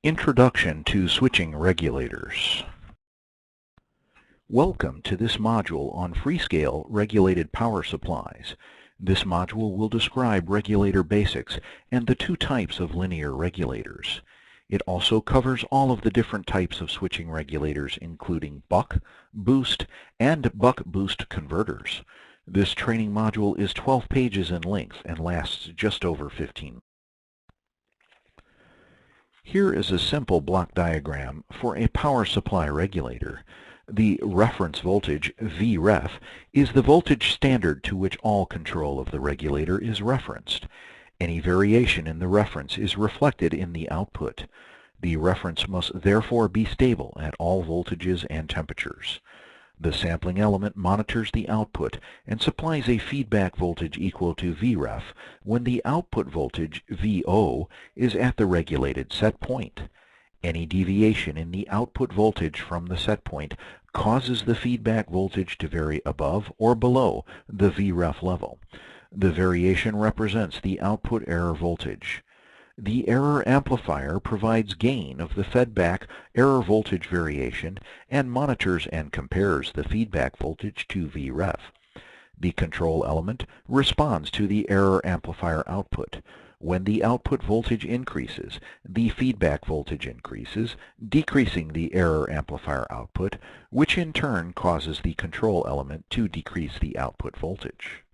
Introduction to Switching Regulators. Welcome to this module on Freescale Regulated Power Supplies. This module will describe Regulator Basics and the two types of linear regulators. It also covers all of the different types of switching regulators, including buck, boost, and buck-boost converters. This training module is 12 pages in length and lasts just over 15 minutes. Here is a simple block diagram for a power supply regulator. The reference voltage, Vref, is the voltage standard to which all control of the regulator is referenced. Any variation in the reference is reflected in the output. The reference must therefore be stable at all voltages and temperatures. The sampling element monitors the output and supplies a feedback voltage equal to Vref when the output voltage, Vo, is at the regulated set point. Any deviation in the output voltage from the set point causes the feedback voltage to vary above or below the Vref level. The variation represents the output error voltage. The error amplifier provides gain of the fedback error voltage variation and monitors and compares the feedback voltage to Vref. The control element responds to the error amplifier output. When the output voltage increases, the feedback voltage increases, decreasing the error amplifier output, which in turn causes the control element to decrease the output voltage.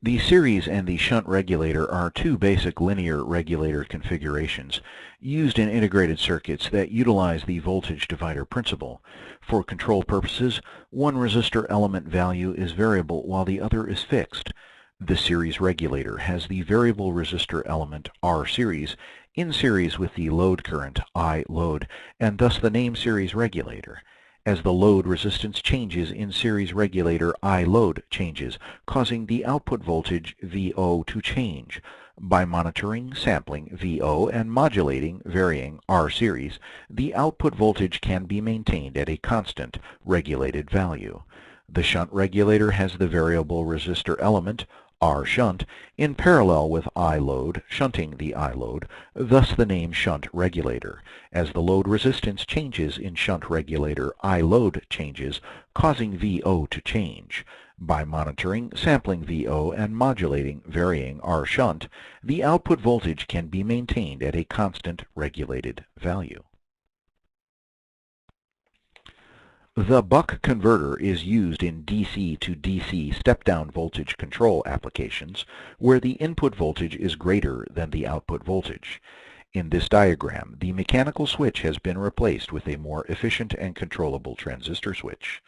The series and the shunt regulator are two basic linear regulator configurations used in integrated circuits that utilize the voltage divider principle. For control purposes, one resistor element value is variable while the other is fixed. The series regulator has the variable resistor element R series in series with the load current I load, and thus the name series regulator. As the load resistance changes in series regulator, I load changes, causing the output voltage Vo to change. By monitoring, sampling Vo, and modulating, varying R series, the output voltage can be maintained at a constant, regulated value. The shunt regulator has the variable resistor element, R shunt, in parallel with I load, shunting the I load, thus the name shunt regulator. As the load resistance changes in shunt regulator, I load changes, causing Vo to change. By monitoring, sampling Vo, and modulating, varying R shunt, the output voltage can be maintained at a constant regulated value. The buck converter is used in DC to DC step-down voltage control applications where the input voltage is greater than the output voltage. In this diagram, the mechanical switch has been replaced with a more efficient and controllable transistor switch.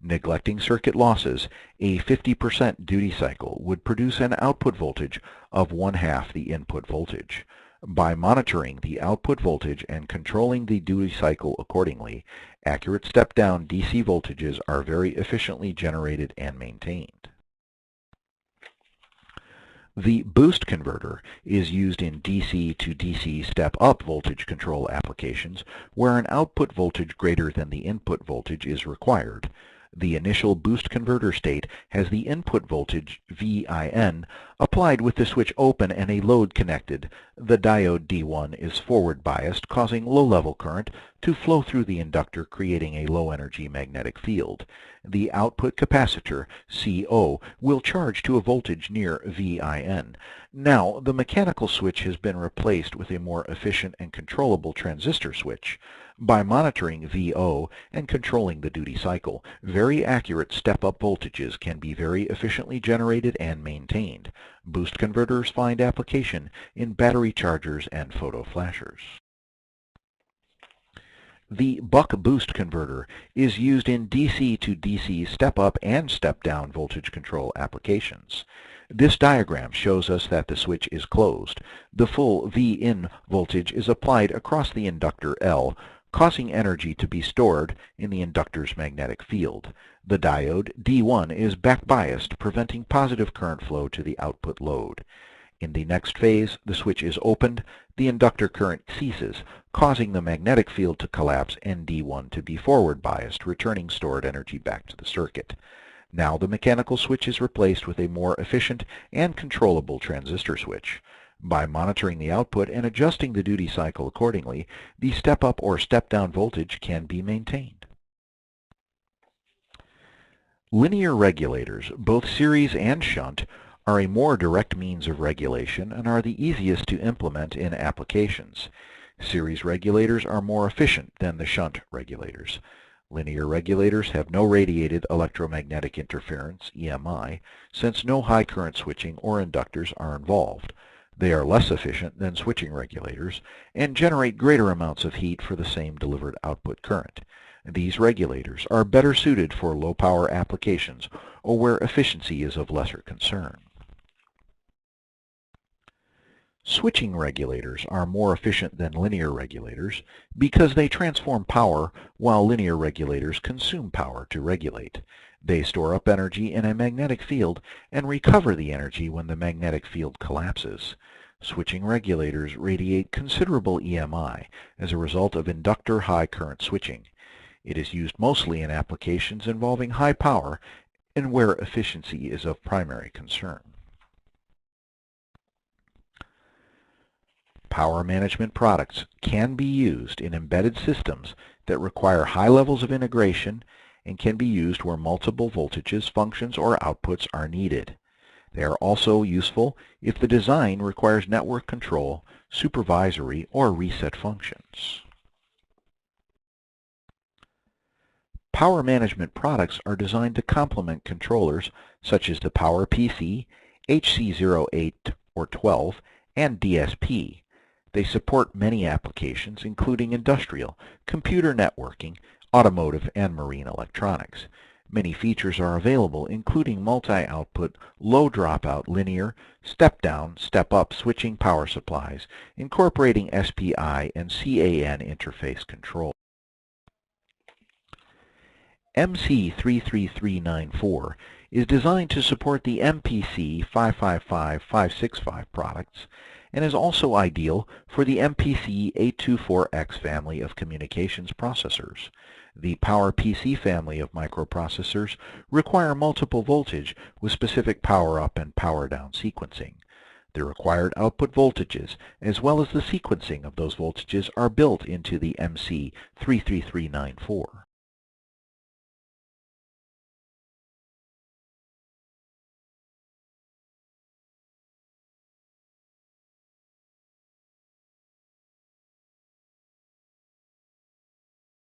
Neglecting circuit losses, a 50% duty cycle would produce an output voltage of 1/2 the input voltage. By monitoring the output voltage and controlling the duty cycle accordingly, accurate step-down DC voltages are very efficiently generated and maintained. The boost converter is used in DC to DC step-up voltage control applications where an output voltage greater than the input voltage is required. The initial boost converter state has the input voltage, Vin, applied with the switch open and a load connected. The diode D1 is forward biased, causing low-level current to flow through the inductor, creating a low-energy magnetic field. The output capacitor, Co, will charge to a voltage near Vin. Now, the mechanical switch has been replaced with a more efficient and controllable transistor switch. By monitoring Vo and controlling the duty cycle, very accurate step-up voltages can be very efficiently generated and maintained. Boost converters find application in battery chargers and photo flashers. The buck-boost converter is used in DC to DC step-up and step-down voltage control applications. This diagram shows us that the switch is closed. The full Vin voltage is applied across the inductor L, causing energy to be stored in the inductor's magnetic field. The diode D1 is back-biased, preventing positive current flow to the output load. In the next phase, the switch is opened, the inductor current ceases, causing the magnetic field to collapse and D1 to be forward-biased, returning stored energy back to the circuit. Now the mechanical switch is replaced with a more efficient and controllable transistor switch. By monitoring the output and adjusting the duty cycle accordingly, the step-up or step-down voltage can be maintained. Linear regulators, both series and shunt, are a more direct means of regulation and are the easiest to implement in applications. Series regulators are more efficient than the shunt regulators. Linear regulators have no radiated electromagnetic interference, EMI, since no high current switching or inductors are involved. They are less efficient than switching regulators and generate greater amounts of heat for the same delivered output current. These regulators are better suited for low-power applications or where efficiency is of lesser concern. Switching regulators are more efficient than linear regulators because they transform power while linear regulators consume power to regulate. They store up energy in a magnetic field and recover the energy when the magnetic field collapses. Switching regulators radiate considerable EMI as a result of inductor high current switching. It is used mostly in applications involving high power and where efficiency is of primary concern. Power management products can be used in embedded systems that require high levels of integration and can be used where multiple voltages, functions, or outputs are needed. They are also useful if the design requires network control, supervisory, or reset functions. Power management products are designed to complement controllers such as the Power PC, HC08 or 12, and DSP. They support many applications including industrial, computer networking, automotive, and marine electronics. Many features are available including multi-output, low dropout linear, step-down, step-up switching power supplies, incorporating SPI and CAN interface control. MC33394 is designed to support the MPC 555-565 products and is also ideal for the MPC 824X family of communications processors. The Power PC family of microprocessors require multiple voltage with specific power-up and power-down sequencing. The required output voltages, as well as the sequencing of those voltages, are built into the MC33394.